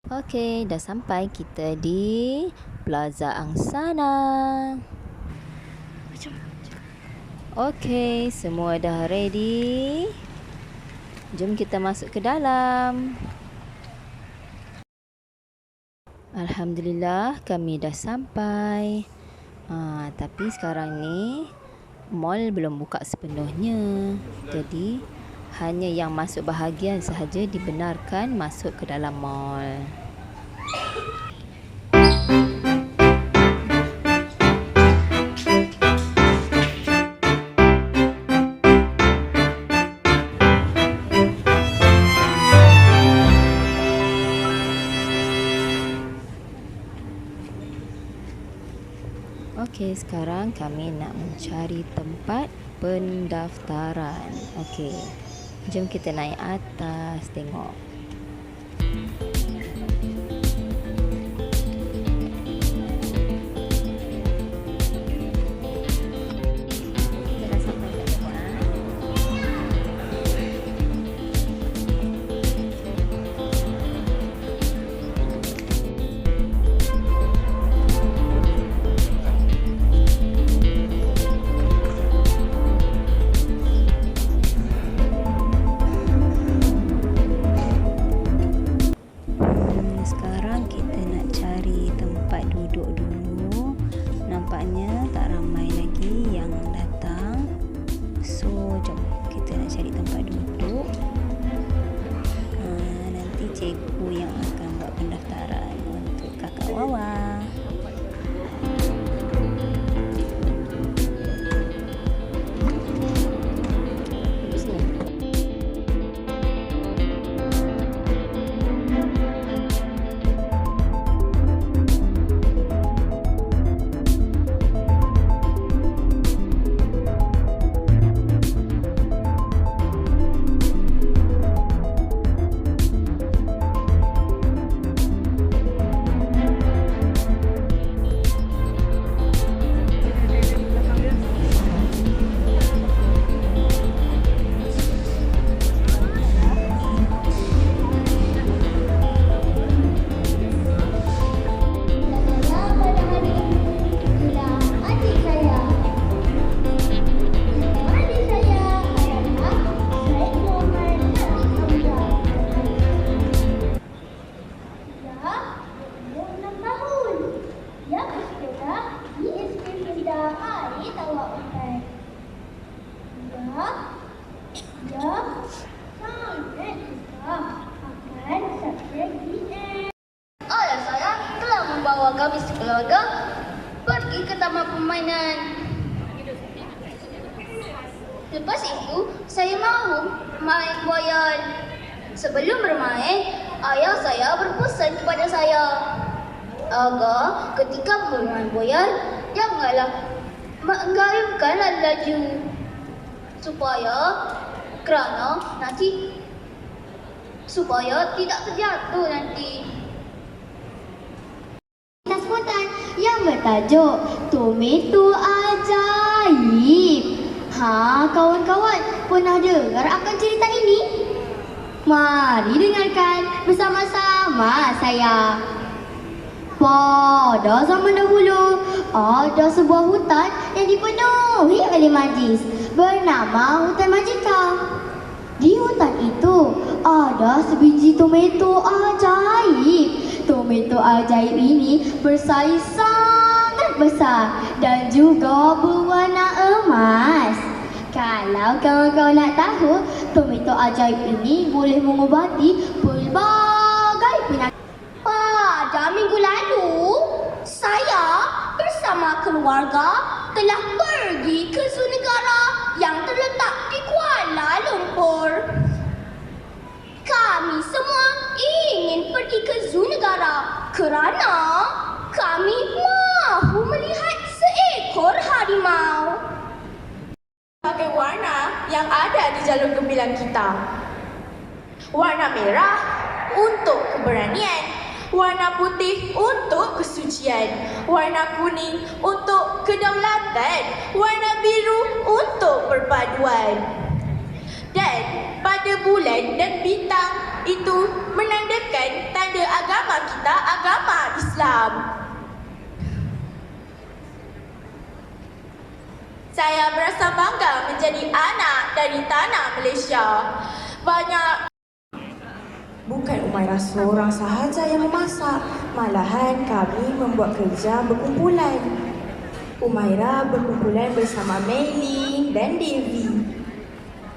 Okey, dah sampai kita di Plaza Angsana. Okey, semua dah ready. Jom kita masuk ke dalam. Alhamdulillah, kami dah sampai. Tapi sekarang ni mall belum buka sepenuhnya. Jadi hanya yang masuk bahagian sahaja dibenarkan masuk ke dalam mall. Okey, sekarang kami nak mencari tempat pendaftaran. Okey, jom kita naik atas tengok. Kita dah sampai kat depan. Sekarang kita nak cari tempat duduk dulu. Nampaknya tak ramai lagi yang datang. So, jom kita nak cari tempat duduk. Nanti cikgu yang akan buat pendaftaran untuk kakak Wawa. Ayah saya telah membawa kami sekeluarga pergi ke taman permainan. Lepas itu, saya mahu main boyan. Sebelum bermain, ayah saya berpesan kepada saya agar ketika bermain boyan, janganlah menggayungkan laju supaya tidak terjatuh nanti. Spontan yang bertajuk Tomato Ajaib. Kawan-kawan pernah dengar akan cerita ini? Mari dengarkan bersama-sama saya. Pada zaman dahulu, ada sebuah hutan yang dipenuhi oleh majlis bernama Hutan Majika. Di hutan itu ada sebiji tomato ajaib. Tomato ajaib ini bersaiz sangat besar dan juga berwarna emas. Kalau kawan-kawan nak tahu, tomato ajaib ini boleh mengubati pelbagai penyakit. Pada minggu lalu, saya bersama keluarga telah pergi ke zoo negara yang terletak di Kuala Lumpur. Kami semua ingin pergi ke zoo negara kerana kami mahu melihat seekor harimau. Pakai warna yang ada di jalur gembilang kita. Warna merah untuk keberanian, warna putih untuk kesucian, warna kuning untuk kedaulatan, warna biru untuk perpaduan. Dan pada bulan dan bintang itu menandakan tanda agama semata agama Islam. Saya berasa bangga menjadi anak dari tanah Malaysia. Bukan Umairah seorang sahaja yang memasak, malahan kami membuat kerja berkumpulan. Umairah berkumpulan bersama Mei dan Devi.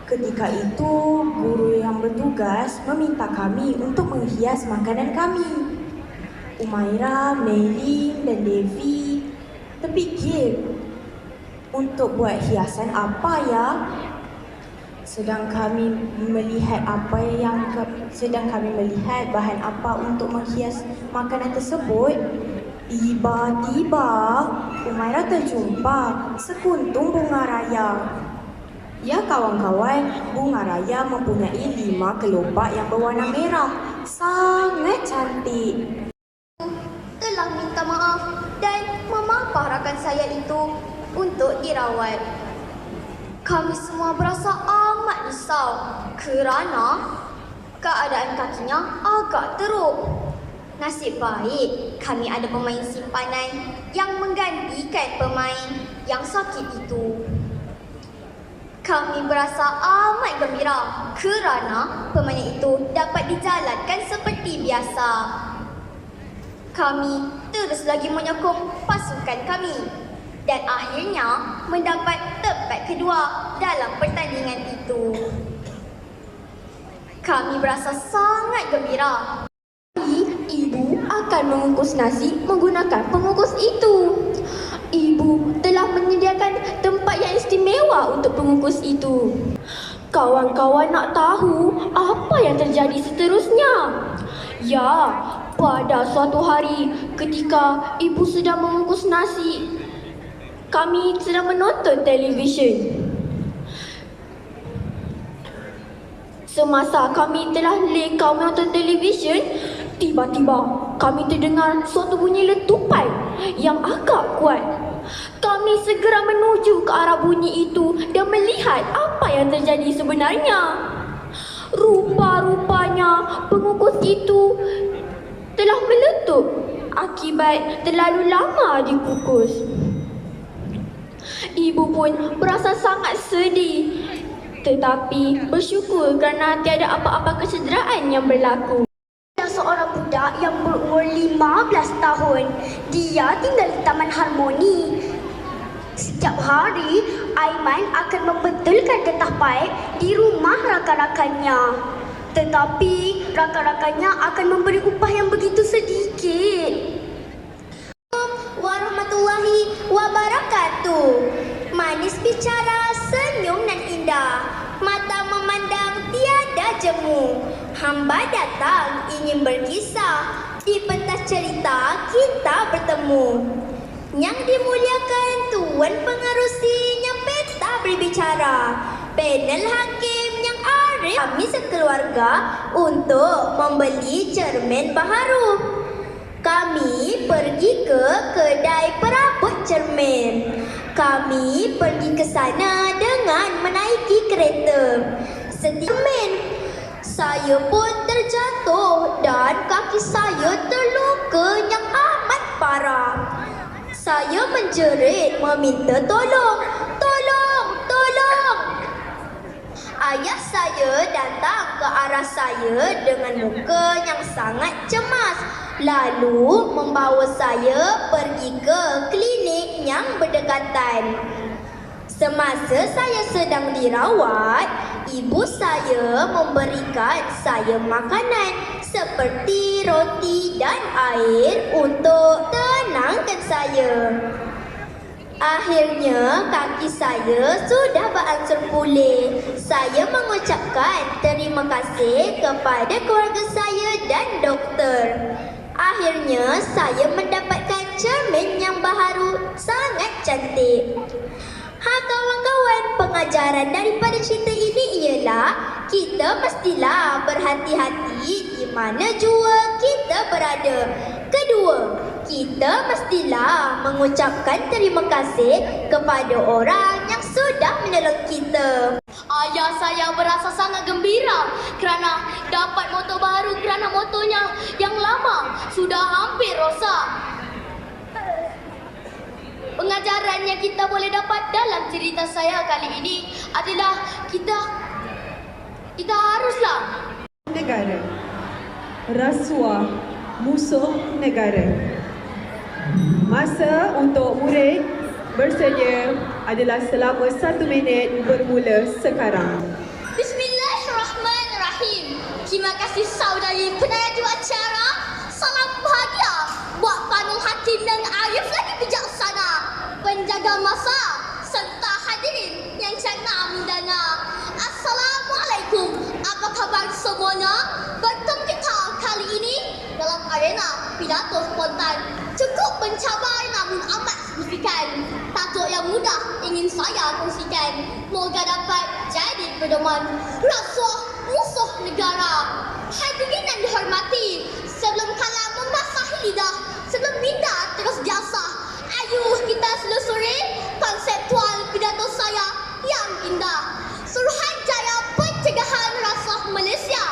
Ketika itu, guru yang bertugas meminta kami untuk menghias makanan kami. Umairah, Mei dan Devi terfikir untuk buat hiasan apa ya? Sedang kami melihat bahan apa untuk menghias makanan tersebut, tiba-tiba Umairah terjumpa sekuntum bunga raya. Ya kawan-kawan, bunga raya mempunyai 5 kelopak yang berwarna merah. Sangat cantik. Telah minta maaf dan memapah rakan saya itu untuk dirawat. Kami semua berasa amat risau kerana keadaan kakinya agak teruk. Nasib baik kami ada pemain simpanan yang menggantikan pemain yang sakit itu. Kami berasa amat gembira kerana pemain itu dapat dijalankan seperti biasa. Kami terus lagi menyokong pasukan kami dan akhirnya mendapat tempat kedua dalam pertandingan itu. Kami berasa sangat gembira. Ibu akan mengukus nasi menggunakan pengukus itu. Ibu telah menyediakan tempat yang istimewa untuk pengukus itu. Kawan-kawan nak tahu apa yang terjadi seterusnya? Ya, pada suatu hari ketika ibu sedang mengukus nasi, kami sedang menonton televisyen. Semasa kami telah leka menonton televisyen, tiba-tiba kami terdengar suatu bunyi letupan yang agak kuat. Kami segera menuju ke arah bunyi itu dan melihat apa yang terjadi sebenarnya. Rupa-rupanya pengukus itu telah meletup akibat terlalu lama dikukus. Ibu pun berasa sangat sedih, tetapi bersyukur kerana tiada apa-apa kecederaan yang berlaku. Seorang budak yang berumur 15 tahun. Dia tinggal di Taman Harmoni. Setiap hari, Aiman akan membetulkan getah paip di rumah rakan-rakannya. Tetapi, rakan-rakannya akan memberi upah yang begitu sedikit. Warahmatullahi wabarakatuh. Manis bicara, senyum dan indah. Mata memandang tiada jemu. Hamba datang ingin berkisah. Di pentas cerita kita bertemu. Yang dimuliakan Tuan Pengerusi yang peta berbicara. Panel hakim yang arif kami sekeluarga untuk membeli cermin baharu. Kami pergi ke kedai perabot cermin. Kami pergi ke sana dengan menaiki kereta. Cermin, saya pun terjatuh dan kaki saya terluka yang amat parah. Saya menjerit meminta tolong. Tolong, tolong. Ayah saya datang ke arah saya dengan muka yang sangat cemas. Lalu membawa saya pergi ke klinik yang berdekatan. Semasa saya sedang dirawat, ibu saya memberikan saya makanan seperti roti dan air untuk tenangkan saya. Akhirnya kaki saya sudah berangsur pulih. Saya mengucapkan terima kasih kepada keluarga saya dan doktor. Akhirnya saya mendapatkan cermin yang baharu sangat cantik. Kawan-kawan, pengajaran daripada cerita ini ialah kita mestilah berhati-hati di mana jua kita berada. Kedua, kita mestilah mengucapkan terima kasih kepada orang yang sudah menolong kita. Ayah saya berasa sangat gembira kerana dapat motor baru kerana motornya yang lama sudah hampir rosak. Pengajaran yang kita boleh dapat dalam cerita saya kali ini adalah kita haruslah negara. Rasuah musuh negara. Masa untuk murid bersedia adalah selama 1 minit bermula sekarang. Bismillahirrahmanirrahim. Terima kasih saudari penaja acara. Salam bahagia buat Panul Hatim dan Arif lagi bijaksana, penjaga masa serta hadirin yang cerna mendana. Assalamualaikum. Apa khabar semuanya? Bertemu kita kali ini dalam arena pidato spontan. Cukup mencabar namun amat signifikan. Tajuk yang mudah ingin saya kongsikan. Moga dapat jadi pedoman. Rasuah musuh negara. Hadirin yang dihormati, sebelum kalam membasahi lidah, sebelum minda terus jasa, ayuh kita selusuri konseptual pidato saya yang indah. Suruhanjaya Pencegahan Rasuah Malaysia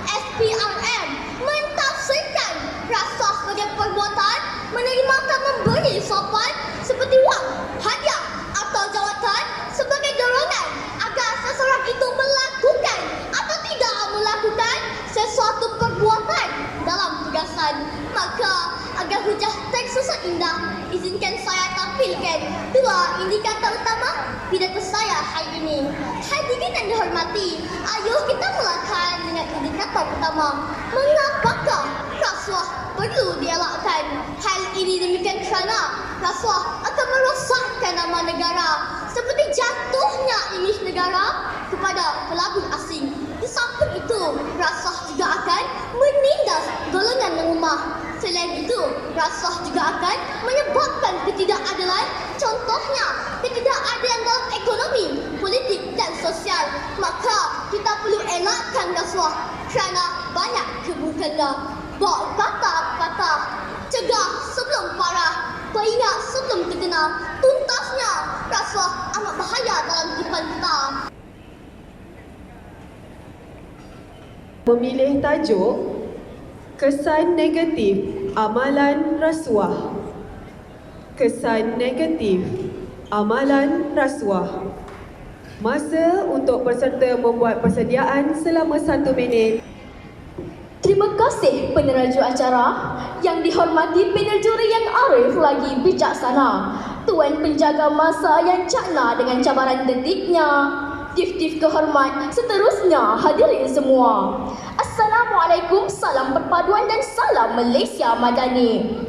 SPRM mentafsirkan rasuah sebagai perbuatan menerima atau memberi sopan seperti wang, hadiah atau jawatan sebagai dorongan agar seseorang itu melakukan atau tidak melakukan sesuatu perbuatan dalam tugasan. Maka agar hujah tersusun indah, izinkan saya tampilkan 2 indikator utama pidato saya hari ini. Hadirin yang dihormati, ayuh kita mulakan dengan indikator utama. Mengapakah rasuah perlu dielakkan? Hal ini demikian kerana rasuah akan merosakkan nama negara, seperti jatuhnya imej negara kepada pelabur asing. Di samping itu, rasuah juga akan menindas golongan lemah. Selain itu, rasuah juga akan menyebabkan ketidakadilan. Contohnya, ketidakadilan dalam ekonomi, politik dan sosial. Maka, kita perlu elakkan rasuah kerana banyak keburukannya. Bawa kata-kata, cegah sebelum parah, peringat sebelum terkena. Tuntasnya, rasuah amat bahaya dalam kehidupan kita. Memilih tajuk kesan negatif amalan rasuah. Kesan negatif amalan rasuah. Masa untuk peserta membuat persediaan selama 1 minit. Terima kasih peneraju acara. Yang dihormati panel juri yang arif lagi bijaksana, tuan penjaga masa yang cakna dengan cabaran detiknya, tif-tif kehormat seterusnya hadirin semua. Assalamualaikum, salam perpaduan dan salam Malaysia Madani.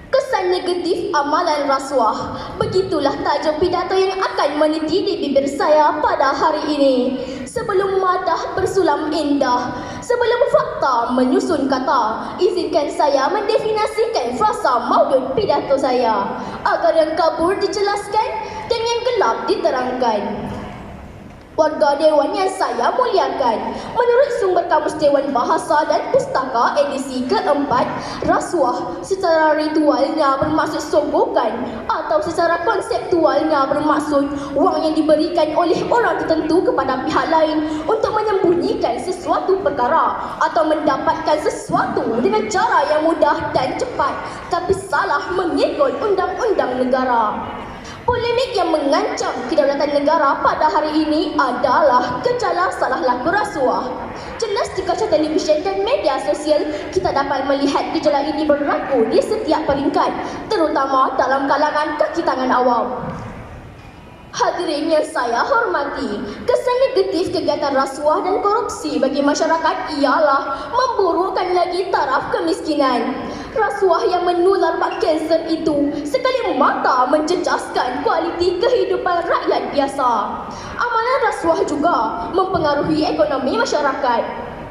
Kesan negatif amalan rasuah. Begitulah tajuk pidato yang akan meniti di bibir saya pada hari ini. Sebelum madah bersulam indah, sebelum fakta menyusun kata, izinkan saya mendefinisikan frasa maudud pidato saya agar yang kabur dijelaskan dan yang gelap diterangkan. Warga Dewan yang saya muliakan, menurut sumber Kamus Dewan Bahasa dan Pustaka edisi keempat, rasuah secara ritualnya bermaksud sogokan atau secara konseptualnya bermaksud wang yang diberikan oleh orang tertentu kepada pihak lain untuk menyembunyikan sesuatu perkara atau mendapatkan sesuatu dengan cara yang mudah dan cepat tapi salah mengikut undang-undang negara. Polemik yang mengancam kedaulatan negara pada hari ini adalah gejala salah laku rasuah. Jelas di kaca televisyen dan media sosial, kita dapat melihat gejala ini berlaku di setiap peringkat, terutama dalam kalangan kaki tangan awam. Hadirin yang saya hormati, kesan negatif kegiatan rasuah dan korupsi bagi masyarakat ialah memburukkan lagi taraf kemiskinan. Rasuah yang menular bak kanser itu sekali mata menjejaskan kualiti kehidupan rakyat biasa. Amalan rasuah juga mempengaruhi ekonomi masyarakat.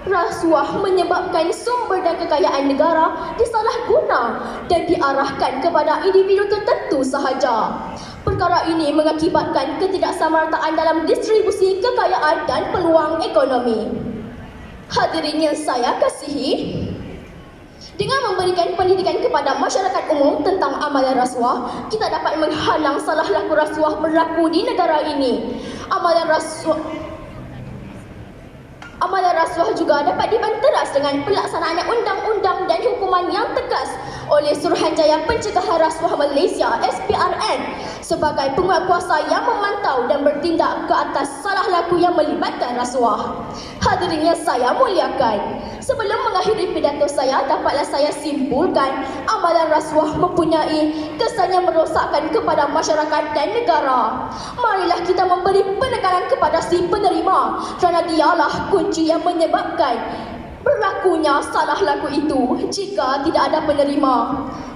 Rasuah menyebabkan sumber dan kekayaan negara disalahguna dan diarahkan kepada individu tertentu sahaja. Perkara ini mengakibatkan ketidaksamarataan dalam distribusi kekayaan dan peluang ekonomi. Hadirin yang saya kasihi, dengan memberikan pendidikan kepada masyarakat umum tentang amalan rasuah, kita dapat menghalang salah laku rasuah berlaku di negara ini. Amalan rasuah Amalan rasuah juga dapat dibanteras dengan pelaksanaan undang-undang dan hukuman yang tegas oleh Suruhanjaya Pencegahan Rasuah Malaysia SPRN sebagai penguatkuasa yang memantau dan bertindak ke atas salah laku yang melibatkan rasuah. Hadirin yang saya muliakan, sebelum mengakhiri pidato saya, dapatlah saya simpulkan amalan rasuah mempunyai kesan yang merosakkan kepada masyarakat dan negara. Marilah kita memberi penekanan kepada si penerima kerana dialah kunci yang menyebabkan berlakunya salah laku itu. Jika tidak ada penerima,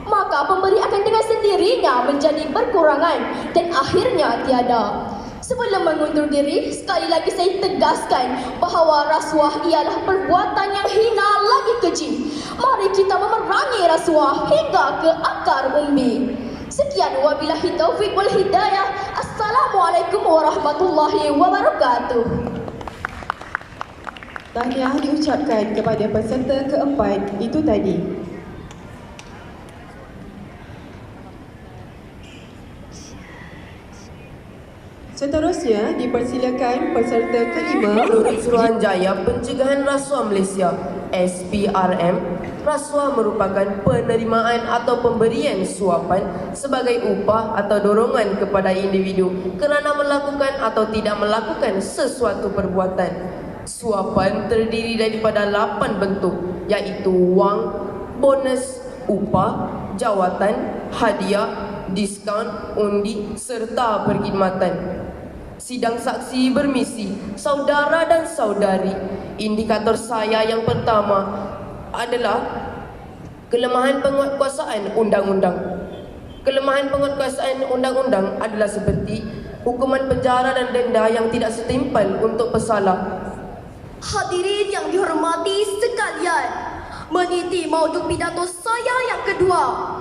maka pemberi akan dengan sendirinya menjadi berkurangan dan akhirnya tiada. Sebelum mengundur diri, sekali lagi saya tegaskan bahawa rasuah ialah perbuatan yang hina lagi keji. Mari kita memerangi rasuah hingga ke akar umbi. Sekian, wabillahi taufiq wal hidayah. Assalamualaikum warahmatullahi wabarakatuh. Tahniah diucapkan kepada peserta keempat itu tadi. Seterusnya dipersilakan peserta kelima. Menurut Suruhanjaya Pencegahan Rasuah Malaysia SPRM, rasuah merupakan penerimaan atau pemberian suapan sebagai upah atau dorongan kepada individu kerana melakukan atau tidak melakukan sesuatu perbuatan. Suapan terdiri daripada 8 bentuk, iaitu wang, bonus, upah, jawatan, hadiah, diskaun, undi serta perkhidmatan. Sidang saksi bermisi saudara dan saudari. Indikator saya yang pertama adalah kelemahan penguatkuasaan undang-undang. Kelemahan penguatkuasaan undang-undang adalah seperti hukuman penjara dan denda yang tidak setimpal untuk pesalah. Hadirin yang dihormati sekalian, meniti maudu pidato saya yang kedua.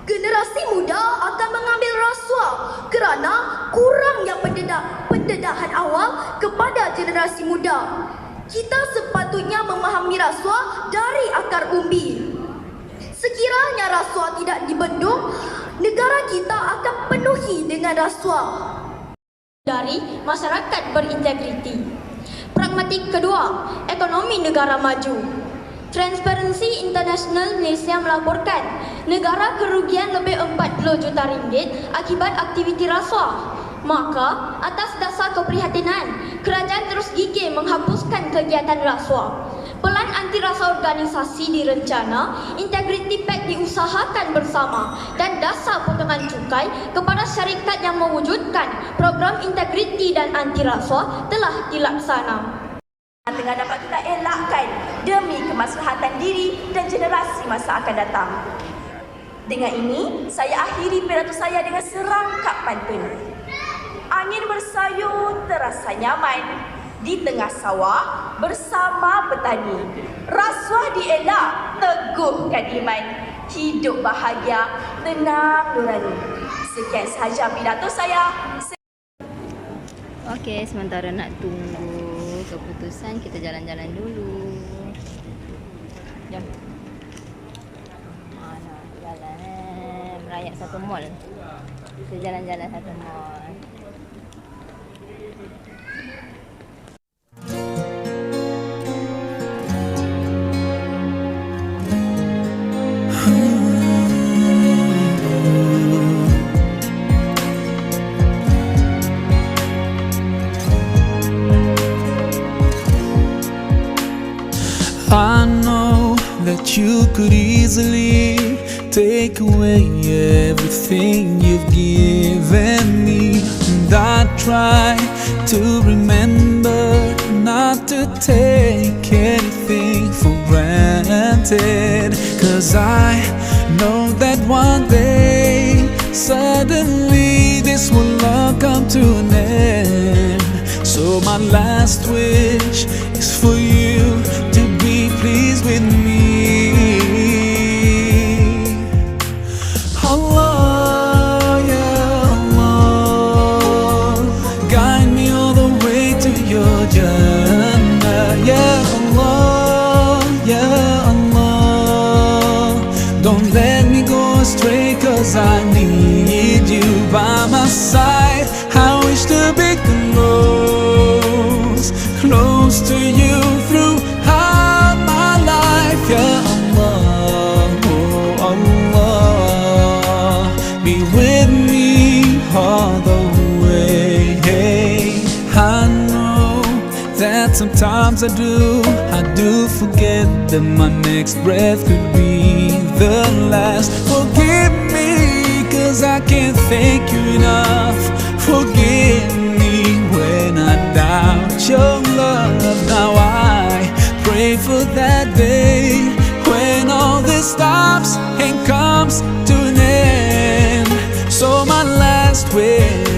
Generasi muda akan mengambil rasuah kerana kurangnya pendedahan awal kepada generasi muda. Kita sepatutnya memahami rasuah dari akar umbi. Sekiranya rasuah tidak dibendung, negara kita akan penuhi dengan rasuah. Dari masyarakat berintegriti. Pragmatik kedua, ekonomi negara maju. Transparency International Malaysia melaporkan negara kerugian lebih 40 juta ringgit akibat aktiviti rasuah. Maka, atas dasar keprihatinan, kerajaan terus gigih menghapuskan kegiatan rasuah. Pelan anti rasuah organisasi direncana, Integrity Pact diusahakan bersama dan dasar potongan cukai kepada syarikat yang mewujudkan program integriti dan anti rasuah telah dilaksana. Dengan dapat kita elakkan demi kemaslahatan diri dan generasi masa akan datang. Dengan ini, saya akhiri pidato saya dengan serangkap pantun. Angin bersayun terasa nyaman di tengah sawah bersama petani. Rasuah dielak, teguhkan iman. Hidup bahagia, tenang nurani. Sekian sahaja pidato saya. Okey, sementara nak tunggu keputusan, kita jalan-jalan dulu. Jom. Mana jalan merayak satu mall. Kita jalan-jalan satu mall. I know that you could easily take away everything you've given me, and I try to remember not to take anything for granted, 'cause I know that one day suddenly this will all come to an end. So my last wish is for you to be pleased with me. Allah, ya Allah, guide me all the way to your Jannah. Ya Allah, ya Allah, don't let me go astray, 'cause I need you by my side. I wish to be close to you through Sometimes I do forget that my next breath could be the last. Forgive me, cause I can't thank you enough. Forgive me when I doubt your love. Now I pray for that day when all this stops and comes to an end. So my last wish